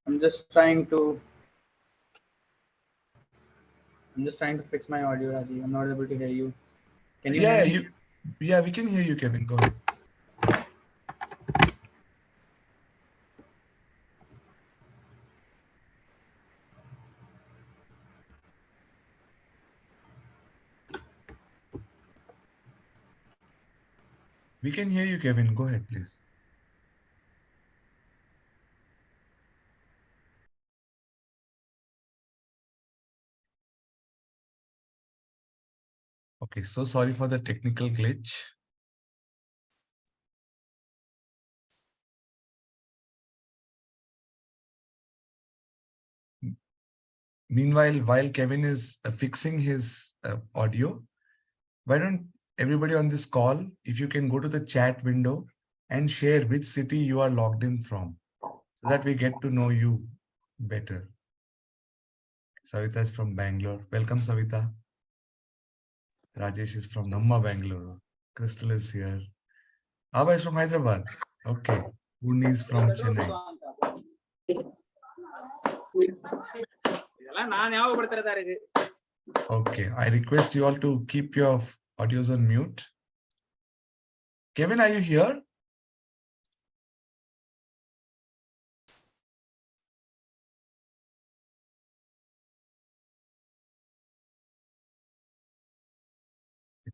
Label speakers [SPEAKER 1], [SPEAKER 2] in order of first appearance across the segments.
[SPEAKER 1] I'm just trying to fix my audio, Rajeev. I'm not able to hear you. Can you hear
[SPEAKER 2] Yeah,
[SPEAKER 1] me?
[SPEAKER 2] we can hear you, Kevin. Go ahead. We can hear you, Kevin. Go ahead, please. Okay, so sorry for the technical glitch. Meanwhile, while Kevin is fixing his audio, why don't everybody on this call, if you can go to the chat window and share which city you are logged in from, so that we get to know you better. Savita is from Bangalore. Welcome, Savita. Rajesh is from Namma, Bangalore. Crystal is here. Abha is from Hyderabad. Okay. Purni is from Chennai. Okay. I request you all to keep your audios on mute. Kevin, are you here?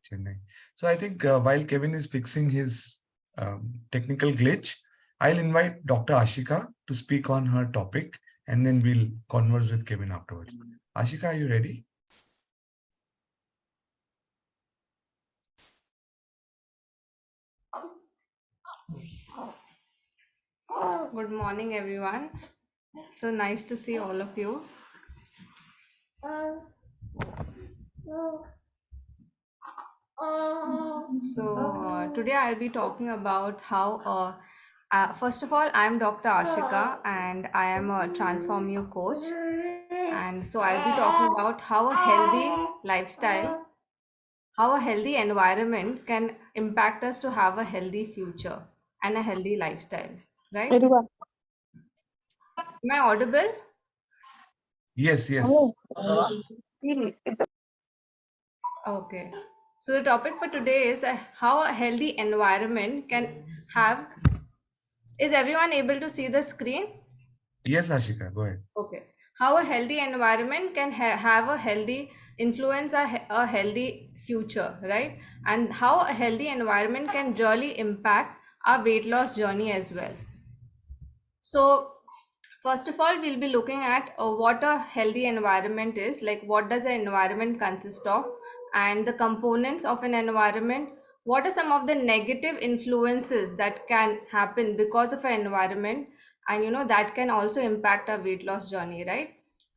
[SPEAKER 2] Chennai. So I think while Kevin is fixing his technical glitch, I'll invite Dr. Ashika to speak on her topic, and then we'll converse with Kevin afterwards. Ashika, are you ready?
[SPEAKER 3] Good morning, everyone. So nice to see all of you. Today I'll be talking about how, first of all, I'm Dr. Ashika and I am a TransformU coach. And so I'll be talking about how a healthy lifestyle, how a healthy environment can impact us to have a healthy future and a healthy lifestyle, right? Am I audible?
[SPEAKER 2] Yes, yes.
[SPEAKER 3] Okay. So the topic for today is how a healthy environment can have. Is everyone able to see the screen?
[SPEAKER 2] Yes, Ashika, go ahead.
[SPEAKER 3] Okay. How a healthy environment can have a healthy influence, a healthy future, right? And how a healthy environment can really impact our weight loss journey as well. So, first of all, we'll be looking at what a healthy environment is, like what does an environment consist of, and the components of an environment. What are some of the negative influences that can happen because of an environment, and that can also impact our weight loss journey, right?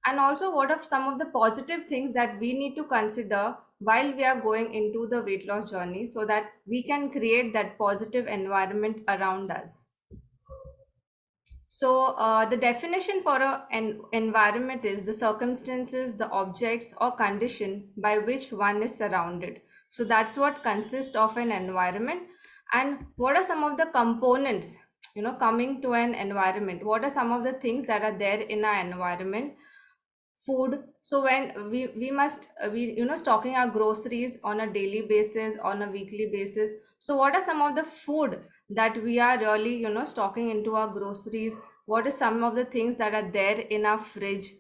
[SPEAKER 3] And also, what are some of the positive things that we need to consider while we are going into the weight loss journey so that we can create that positive environment around us. The definition for an environment is the circumstances, the objects, or condition by which one is surrounded. So, that's what consists of an environment. And what are some of the components, coming to an environment? What are some of the things that are there in our environment? Food. So when we must we stocking our groceries on a daily basis, on a weekly basis. So what are some of the food that we are really stocking into our groceries? What is some of the things that are there in our fridge?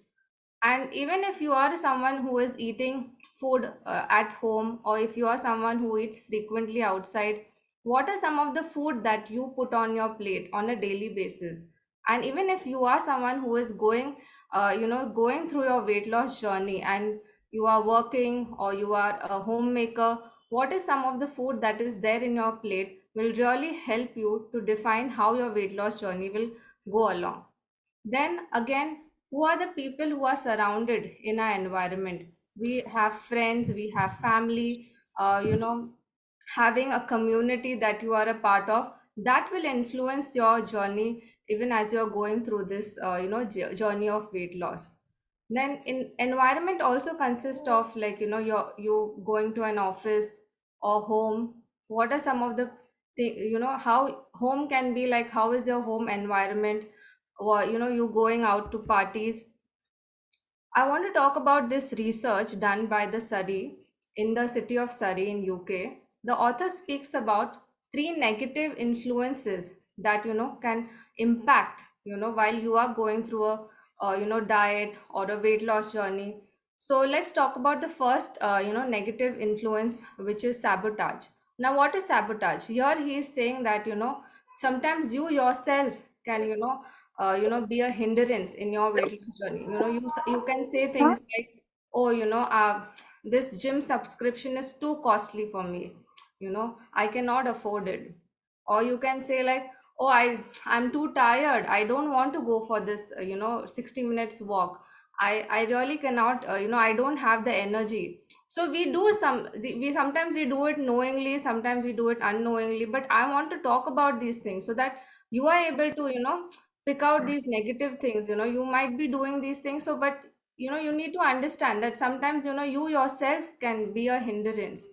[SPEAKER 3] And even if you are someone who is eating food at home, or if you are someone who eats frequently outside, what are some of the food that you put on your plate on a daily basis? And even if you are someone who is going through your weight loss journey, and you are working or you are a homemaker, what is some of the food that is there in your plate will really help you to define how your weight loss journey will go along. Then again, who are the people who are surrounded in our environment? We have friends, we have family, having a community that you are a part of, that will influence your journey even as you're going through this journey of weight loss. Then in environment also consists of, like, you going to an office or home. What are some of the how home can be, like how is your home environment? or you going out to parties. I want to talk about this research done by the Surrey in the city of Surrey in UK. The author speaks about three negative influences that can impact while you are going through a diet or a weight loss journey. So let's talk about the first negative influence, which is sabotage. Now, what is sabotage? Here he is saying that sometimes you yourself can be a hindrance in your weight loss journey. You can say things like, oh, this gym subscription is too costly for me, I cannot afford it. Or you can say like, oh, I'm too tired, I don't want to go for this 60 minutes walk. I really cannot, I don't have the energy. So we sometimes we do it knowingly, sometimes we do it unknowingly, but I want to talk about these things so that you are able to pick out these negative things. You might be doing these things, so but you need to understand that sometimes you yourself can be a hindrance.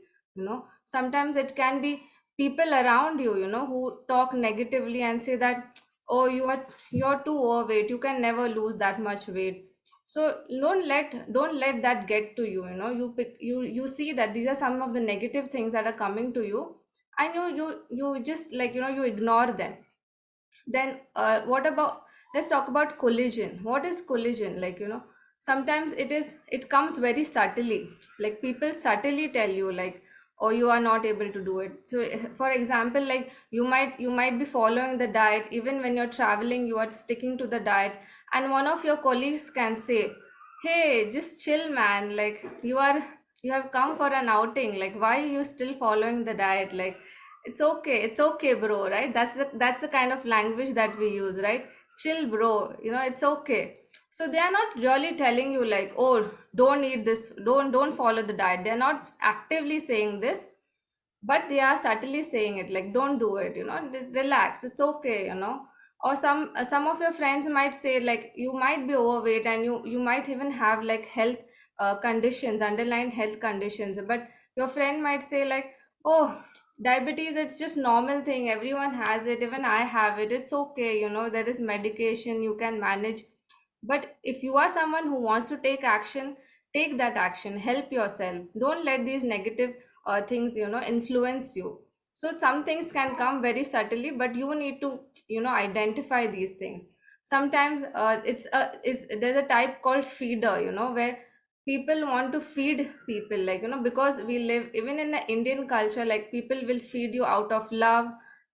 [SPEAKER 3] Sometimes it can be people around you who talk negatively and say that, oh, you're too overweight, you can never lose that much weight. So don't let that get to you. You see that these are some of the negative things that are coming to you, and you just like you ignore them. Then what about, let's talk about collision. What is collision? Like sometimes it comes very subtly. Like people subtly tell you like, oh, you are not able to do it. So for example, like you might be following the diet, even when you're traveling you are sticking to the diet, and one of your colleagues can say, hey, just chill, man, like you have come for an outing, like why are you still following the diet? Like it's okay, bro, right? That's the kind of language that we use, right? Chill, bro, it's okay. So they are not really telling you like, oh, don't eat this, don't follow the diet. They're not actively saying this, but they are subtly saying it like, don't do it, relax, it's okay. Or some of your friends might say like, you might be overweight and you might even have like health conditions, underlying health conditions, but your friend might say like, oh, diabetes, it's just normal thing, everyone has it, even I have it, it's okay, there is medication, you can manage. But if you are someone who wants to take action, take that action, help yourself, don't let these negative things influence you. So some things can come very subtly, but you need to identify these things. Sometimes there's a type called feeder, where people want to feed people, like because we live even in the Indian culture, like people will feed you out of love,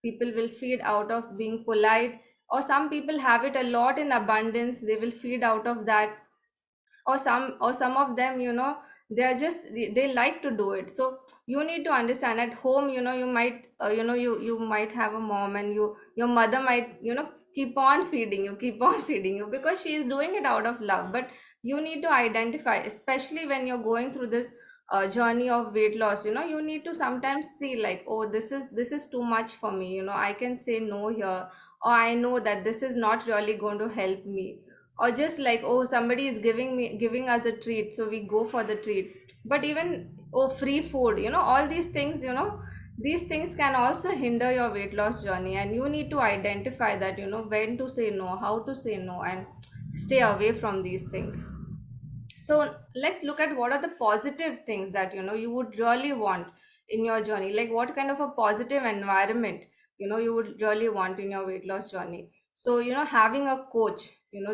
[SPEAKER 3] people will feed out of being polite, or some people have it a lot in abundance, they will feed out of that. Or some of them, they are just they like to do it. So you need to understand, at home, you might you might have a mom, and your mother might keep on feeding you, keep on feeding you, because she is doing it out of love. But you need to identify, especially when you're going through this journey of weight loss. You need to sometimes see like, oh, this is too much for me, I can say no here, or I know that this is not really going to help me. Or just like, oh, somebody is giving us a treat, so we go for the treat. But even, oh, free food, all these things, these things can also hinder your weight loss journey, and you need to identify that, when to say no, how to say no, and stay away from these things. So let's look at what are the positive things that you would really want in your journey. Like what kind of a positive environment you would really want in your weight loss journey. So having a coach,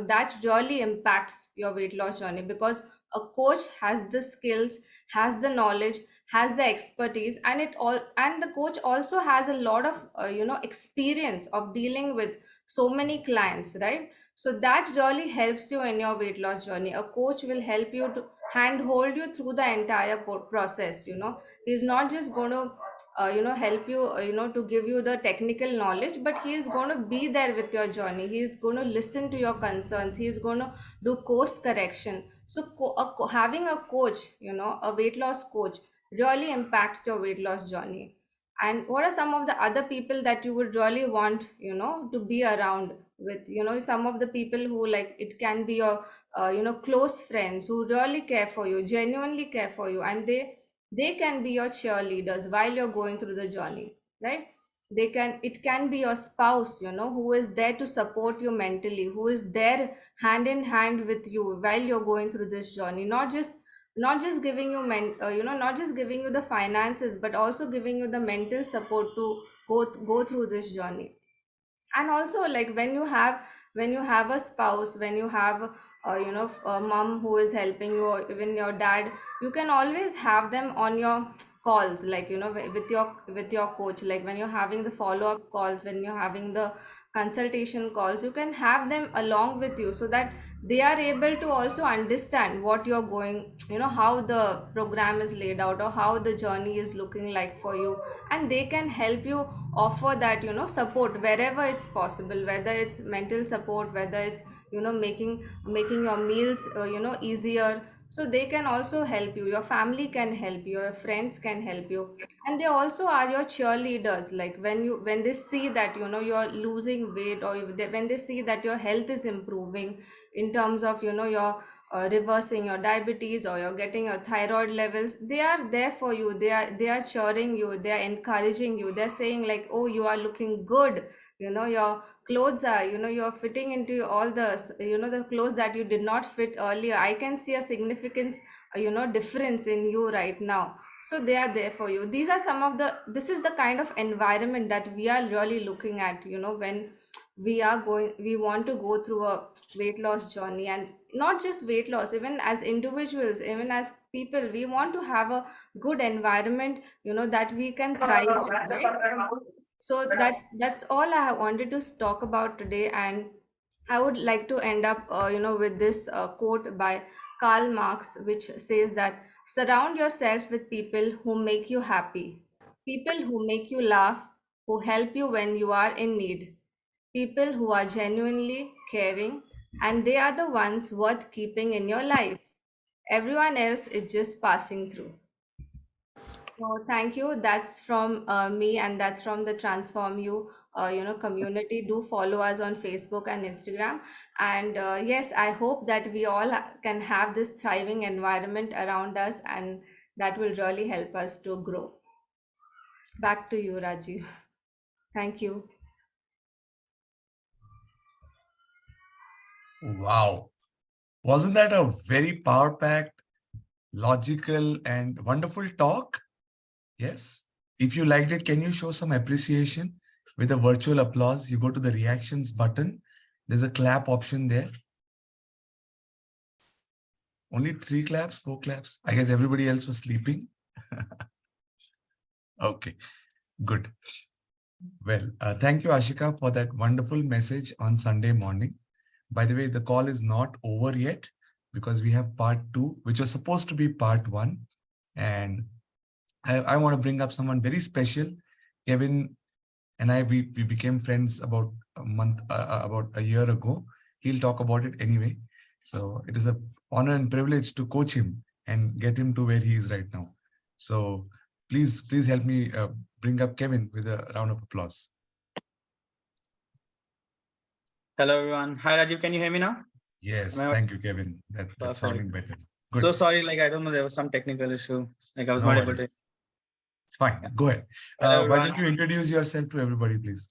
[SPEAKER 3] that really impacts your weight loss journey, because a coach has the skills, has the knowledge, has the expertise, and the coach also has a lot of experience of dealing with so many clients, right? So that really helps you in your weight loss journey. A coach will help you to handhold you through the entire process. He's not just going to help you, to give you the technical knowledge, but he is going to be there with your journey. He is going to listen to your concerns, he is going to do course correction. So having a coach, a weight loss coach, really impacts your weight loss journey. And what are some of the other people that you would really want to be around with? Some of the people who, like, it can be your close friends who really care for you, genuinely care for you, and they can be your cheerleaders while you're going through the journey, right? It can be your spouse, who is there to support you mentally, who is there hand in hand with you while you're going through this journey, not just giving you not just giving you the finances, but also giving you the mental support to go through this journey. And also, like, when you have a spouse, when you have a mom who is helping you, or even your dad, you can always have them on your calls, like, with your coach, like when you're having the follow up calls, when you're having the consultation calls, you can have them along with you, so that they are able to also understand what you're going, how the program is laid out, or how the journey is looking like for you. And they can help you offer that, support wherever it's possible, whether it's mental support, whether it's making your meals easier. So they can also help you, your family can help you, your friends can help you. And they also are your cheerleaders, like when they see that you're losing weight, or when they see that your health is improving, in terms of your reversing your diabetes, or you're getting your thyroid levels, they are there for you, they are cheering you, they are encouraging you, they're saying like, oh, you are looking good, your clothes are, you're fitting into all the clothes that you did not fit earlier. I can see a significant difference in you right now. So they are there for you. This is the kind of environment that we are really looking at, when we want to go through a weight loss journey. And not just weight loss, even as individuals, even as people, we want to have a good environment, that we can thrive in, right? So that's all I have wanted to talk about today. And I would like to end up with this quote by Karl Marx, which says that surround yourself with people who make you happy, people who make you laugh, who help you when you are in need, people who are genuinely caring, and they are the ones worth keeping in your life. Everyone else is just passing through. So thank you. That's from me, and that's from the TransformU, community. Do follow us on Facebook and Instagram. And yes, I hope that we all can have this thriving environment around us, and that will really help us to grow. Back to you, Rajiv. Thank you.
[SPEAKER 2] Wow. Wasn't that a very power packed, logical, and wonderful talk? Yes. If you liked it, can you show some appreciation with a virtual applause? You go to the reactions button. There's a clap option there. Only 3 claps, 4 claps. I guess everybody else was sleeping. Okay, good. Well, thank you, Ashika, for that wonderful message on Sunday morning. By the way, the call is not over yet because we have part 2, which was supposed to be part 1. And I want to bring up someone very special. Kevin and we became friends about about a year ago. He'll talk about it anyway. So it is an honor and privilege to coach him and get him to where he is right now. So please help me bring up Kevin with a round of applause.
[SPEAKER 1] Hello, everyone. Hi, Rajeev. Can you hear me now?
[SPEAKER 2] Yes,
[SPEAKER 1] Am I
[SPEAKER 2] thank you, Kevin. That's
[SPEAKER 1] perfect?
[SPEAKER 2] sounding better.
[SPEAKER 1] So
[SPEAKER 2] Good.
[SPEAKER 1] sorry, like I don't know, there was some technical issue. Like I was
[SPEAKER 2] No
[SPEAKER 1] not able to.
[SPEAKER 2] worries. It's fine.
[SPEAKER 1] Yeah.
[SPEAKER 2] Go ahead.
[SPEAKER 1] Hello,
[SPEAKER 2] Why
[SPEAKER 1] everyone.
[SPEAKER 2] don't you introduce yourself to everybody, please?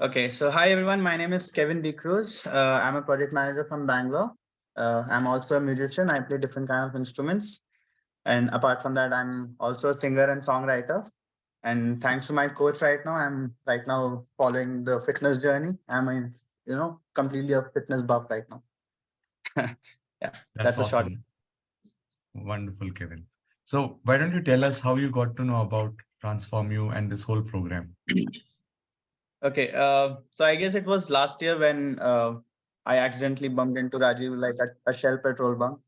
[SPEAKER 1] Okay, so hi everyone. My name is Kevin D. Cruz. I'm a project manager from Bangalore. I'm also a musician. I play different kind of instruments, and apart from that, I'm also a singer and songwriter. And thanks to my coach right now, I'm right now following the fitness journey. I'm a completely a fitness buff right now. Yeah,
[SPEAKER 2] That's
[SPEAKER 1] that's a short.
[SPEAKER 2] awesome. Wonderful, Kevin. So why don't you tell us how you got to know about TransformU and this whole program?
[SPEAKER 1] Okay, so I guess it was last year when I accidentally bumped into Rajiv like a Shell petrol bunk.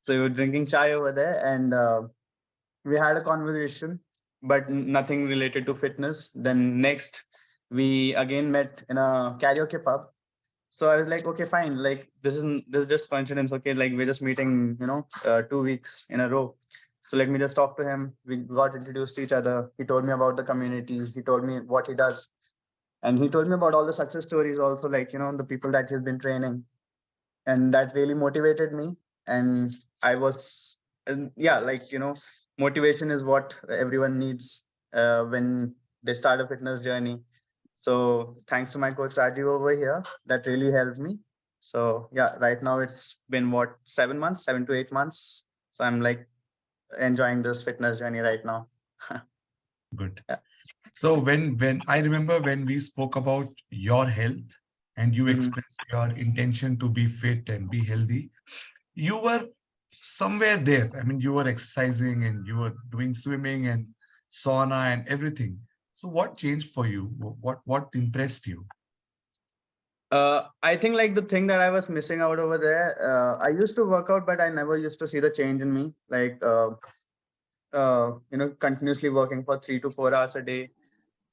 [SPEAKER 1] So we were drinking chai over there, and we had a conversation, but nothing related to fitness. Then next, we again met in a karaoke pub. So I was like, okay, fine. Like this is just coincidence. Okay, like we're just meeting, 2 weeks in a row. So let me just talk to him. We got introduced to each other. He told me about the community. He told me what he does, and he told me about all the success stories also, like the people that he's been training, and that really motivated me. And I was, and yeah, like motivation is what everyone needs when they start a fitness journey. So thanks to my coach Rajiv over here, that really helped me. So yeah, right now it's been what, 7 months, 7 to 8 months. So I'm like enjoying this fitness journey right now.
[SPEAKER 2] Good.
[SPEAKER 1] Yeah.
[SPEAKER 2] So when I remember when we spoke about your health and you
[SPEAKER 1] Mhm.
[SPEAKER 2] expressed your intention to be fit and be healthy, you were somewhere there. I mean, you were exercising and you were doing swimming and sauna and everything. So what changed for you? What impressed you?
[SPEAKER 1] I think like the thing that I was missing out over there, I used to work out, but I never used to see the change in me. Like, continuously working for 3 to 4 hours a day,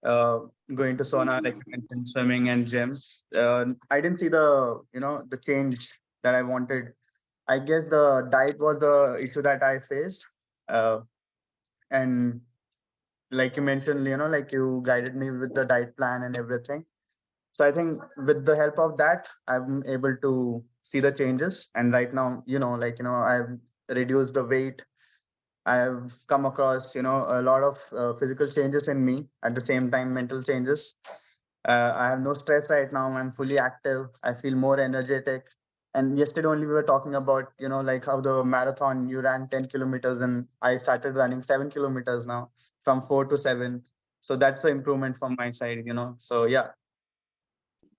[SPEAKER 1] uh, going to sauna, like you mentioned, swimming and gym. I didn't see the change that I wanted. I guess the diet was the issue that I faced. Uh, and like you mentioned, like you guided me with the diet plan and everything. So I think with the help of that, I'm able to see the changes. And right now, I've reduced the weight. I've come across, a lot of physical changes in me, at the same time, mental changes. I have no stress right now. I'm fully active. I feel more energetic. And yesterday only we were talking about, like how the marathon you ran 10 kilometers and I started running 7 kilometers now, from 4 to 7. So that's an improvement from my side. So yeah,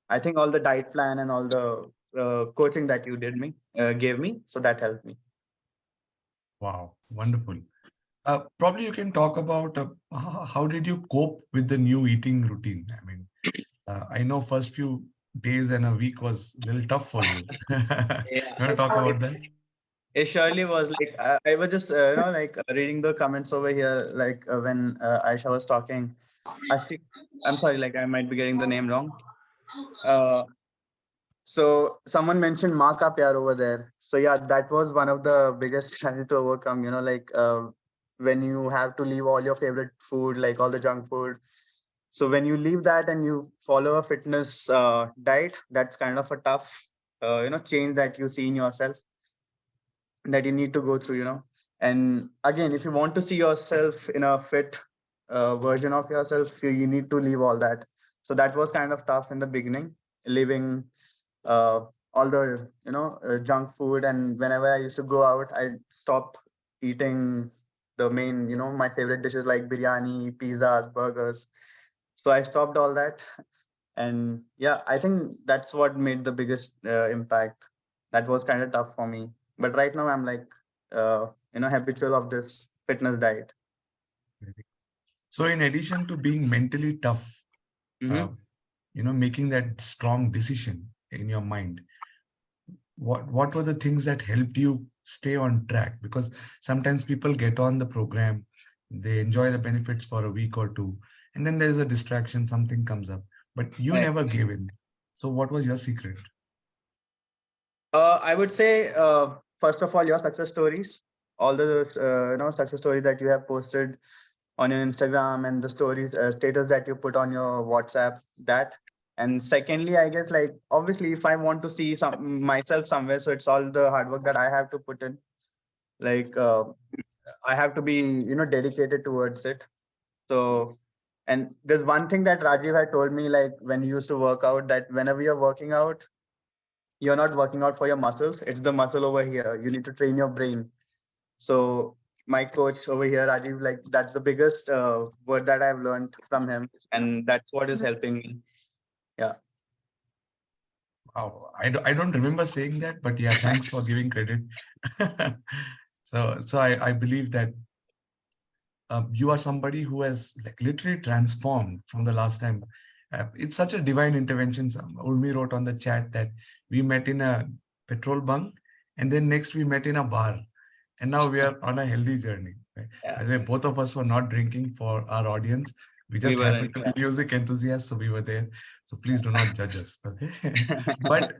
[SPEAKER 1] I think all the diet plan and all the coaching that you gave me, so that helped me.
[SPEAKER 2] Wow, wonderful. Probably you can talk about how did you cope with the new eating routine? I mean, I know first few days and a week was a little tough for you. You
[SPEAKER 1] Yeah,
[SPEAKER 2] want to talk about that?
[SPEAKER 1] it surely was like I was just like reading the comments over here, like when Aisha was talking. Ashik, I'm sorry, like I might be getting the name wrong. Uh, so someone mentioned "maa ka pyar" over there. So yeah, that was one of the biggest challenge to overcome. Like when you have to leave all your favorite food, like all the junk food. So when you leave that and you follow a fitness diet, that's kind of a tough, change that you see in yourself, that you need to go through. And again, if you want to see yourself in a fit version of yourself, you need to leave all that. So that was kind of tough in the beginning, leaving uh, all the junk food. And whenever I used to go out, I stop eating the main, my favorite dishes like biryani, pizzas, burgers. So I stopped all that. And yeah, I think that's what made the biggest impact. That was kind of tough for me, but right now I'm like habitual of this fitness diet.
[SPEAKER 2] So, in addition to being mentally tough, uh,
[SPEAKER 1] Hmm.
[SPEAKER 2] making that strong decision in your mind, what were the things that helped you stay on track? Because sometimes people get on the program, they enjoy the benefits for a week or two, and then there's a distraction, something comes up, but you
[SPEAKER 1] Right.
[SPEAKER 2] never gave in. So, what was your secret?
[SPEAKER 1] I would say, first of all, your success stories, all the success stories that you have posted on your Instagram, and the stories status that you put on your WhatsApp, that. And secondly, I guess, like, obviously if I want to see myself somewhere, so it's all the hard work that I have to put in. Like I have to be dedicated towards it. So, and there's one thing that Rajiv had told me, like when he used to work out, that whenever you're working out, you're not working out for your muscles, it's the muscle over here. You need to train your brain. So my coach over here, Rajiv, like that's the biggest word that I've learned from him, and that's what is helping me. Yeah.
[SPEAKER 2] Wow, I don't remember saying that, but yeah, thanks for giving credit. So I believe that you are somebody who has like literally transformed from the last time. It's such a divine intervention. Urmi wrote on the chat that we met in a petrol bunk, and then next we met in a bar, and now we are on a healthy journey. Right?
[SPEAKER 1] Yeah,
[SPEAKER 2] By the way, both of us were not drinking for our audience. We
[SPEAKER 1] we
[SPEAKER 2] just
[SPEAKER 1] weren't.
[SPEAKER 2] happened to be music enthusiasts, so we were there. So please do not judge us. Okay, but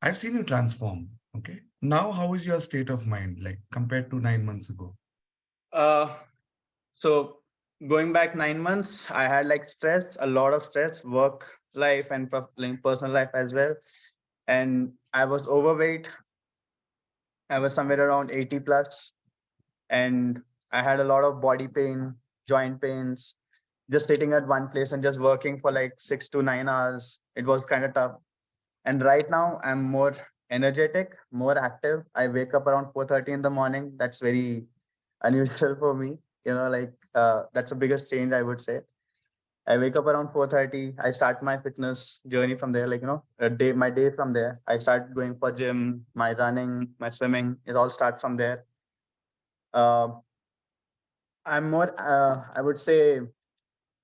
[SPEAKER 2] I've seen you transform. Okay, now how is your state of mind like compared to 9 months ago?
[SPEAKER 1] uh, so going back 9 months, I had like stress, a lot of stress, work life and like, personal life as well. And I was overweight. I was somewhere around 80 plus, and I had a lot of body pain, joint pains, just sitting at one place and just working for like 6 to 9 hours. It was kind of tough. And right now I'm more energetic, more active. I wake up around 4:30 in the morning. That's very unusual for me. Like that's the biggest change I would say. I wake up around 4:30. I start my fitness journey from there. Like, my day from there. I start going for gym, my running, my swimming. It all starts from there. Uh, I'm more, I would say,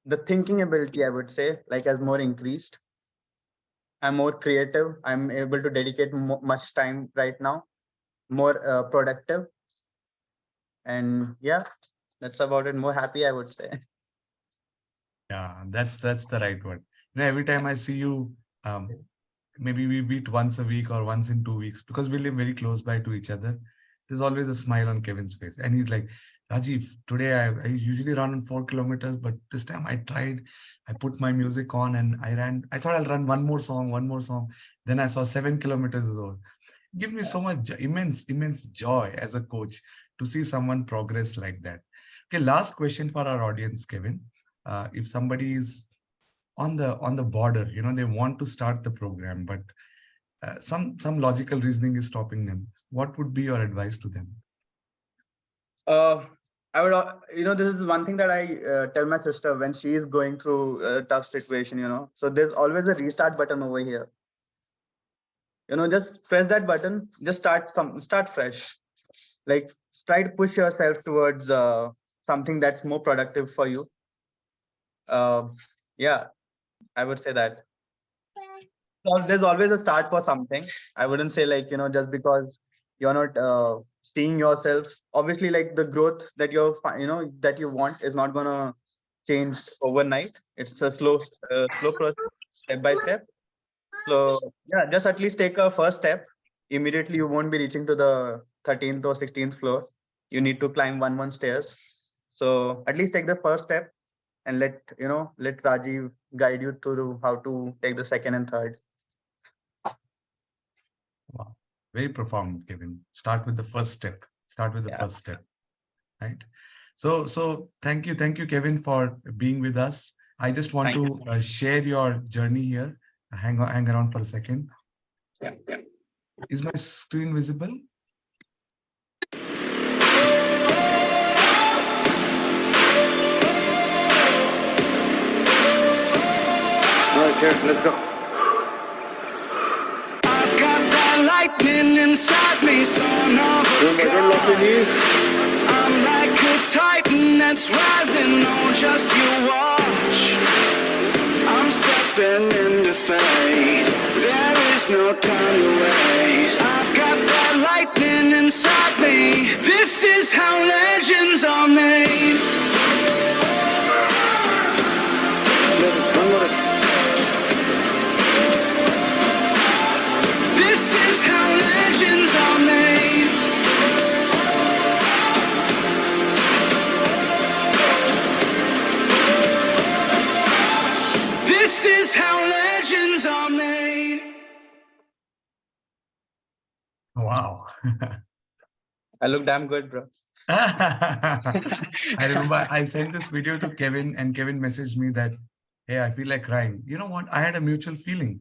[SPEAKER 1] the thinking ability, I would say, like has more increased. I'm more creative. I'm able to dedicate much time right now, more productive. And yeah, that's about it. More happy, I would say.
[SPEAKER 2] Yeah, that's the right word. Every time I see you, maybe we meet once a week or once in 2 weeks because we live very close by to each other. There's always a smile on Kevin's face, and he's like, Rajeev, today I usually run on 4 kilometers, but this time I tried. I put my music on and I ran. I thought I'll run one more song, one more song. Then I saw 7 kilometers is over. Give me so much immense joy as a coach to see someone progress like that. Okay, last question for our audience, Kevin. If somebody is on the border, they want to start the program, but some logical reasoning is stopping them, what would be your advice to them?
[SPEAKER 1] Uh, I would, this is one thing that I tell my sister when she is going through a tough situation, So there's always a restart button over here. Just press that button, just start fresh. Like try to push yourself towards something that's more productive for you. Uh, yeah, I would say that. So there's always a start for something. I wouldn't say like, just because you're not seeing yourself, obviously like the growth that that you want is not gonna change overnight. It's a slow process, step by step. So yeah, just at least take a first step. Immediately you won't be reaching to the 13th or 16th floor. You need to climb one stairs. So at least take the first step and let Rajiv guide you to how to take the second and third.
[SPEAKER 2] Wow, very profound, Kevin. Start with the first step. Start with the
[SPEAKER 1] Yeah.
[SPEAKER 2] first step, right? So thank you, Kevin, for being with us. I just want
[SPEAKER 1] Thank you.
[SPEAKER 2] to share your journey here. Hang around for a second.
[SPEAKER 1] Yeah.
[SPEAKER 2] Is my screen visible?
[SPEAKER 4] All right, Karen, let's go. I've got that lightning inside me, son of a gun. I'm like a titan that's rising, oh, just you watch. I'm stepping into fate. There is no time to waste. I've got that lightning inside me. This is how legends are made. This is how legends are made. This is how legends are made.
[SPEAKER 2] Wow.
[SPEAKER 1] I look damn good, bro.
[SPEAKER 2] I remember I sent this video to Kevin and Kevin messaged me that, hey, I feel like crying. You know what? I had a mutual feeling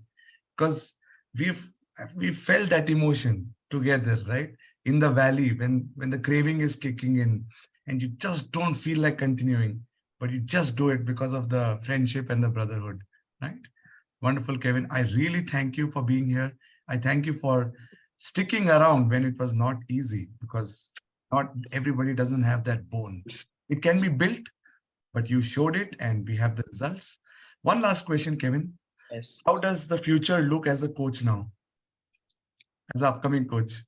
[SPEAKER 2] because we've we felt that emotion together, right? In the valley when the craving is kicking in and you just don't feel like continuing, but you just do it because of the friendship and the brotherhood, right? Wonderful, Kevin. I really thank you for being here. I thank you for sticking around when it was not easy because not everybody doesn't have that bone. It can be built, but you showed it and we have the results. One last question, Kevin.
[SPEAKER 1] Yes.
[SPEAKER 2] How does the future look as a coach now, as an upcoming coach?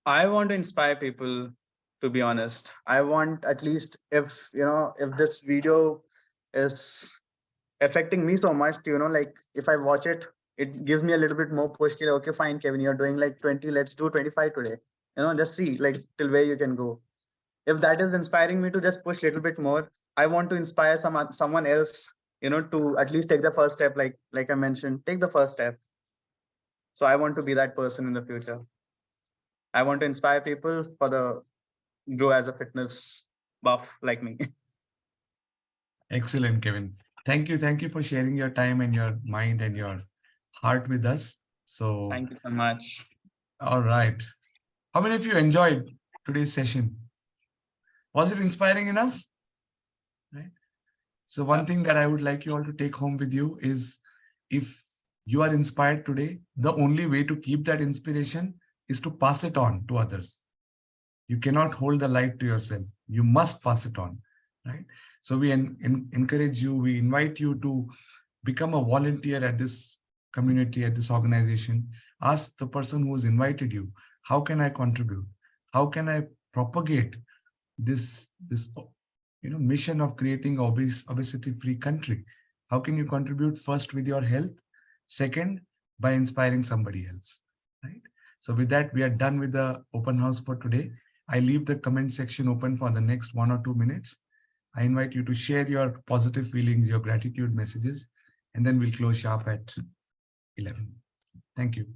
[SPEAKER 1] I want to inspire people, to be honest. I want at least if this video is affecting me so much, like if I watch it, it gives me a little bit more push. Okay, fine, Kevin, you're doing like 20, let's do 25 today. Just see like till where you can go. If that is inspiring me to just push a little bit more, I want to inspire someone else, to at least take the first step, like I mentioned, take the first step. So I want to be that person in the future. I want to inspire people for the grow as a fitness buff like me.
[SPEAKER 2] Excellent, Kevin. Thank you. Thank you for sharing your time and your mind and your heart with us. So,
[SPEAKER 1] Thank you so much.
[SPEAKER 2] all right. How many of you enjoyed today's session? Was it inspiring enough? Right. So one thing that I would like you all to take home with you is, if you are inspired today, the only way to keep that inspiration is to pass it on to others. You cannot hold the light to yourself. You must pass it on, right? So we encourage you, we invite you to become a volunteer at this community, at this organization. Ask the person who has invited you, how can I contribute? How can I propagate this mission of creating obesity-free country? How can you contribute? First, with your health. Second, by inspiring somebody else, right? So with that, we are done with the open house for today. I leave the comment section open for the next 1 or 2 minutes. I invite you to share your positive feelings, your gratitude messages, and then we'll close sharp at 11. Thank you.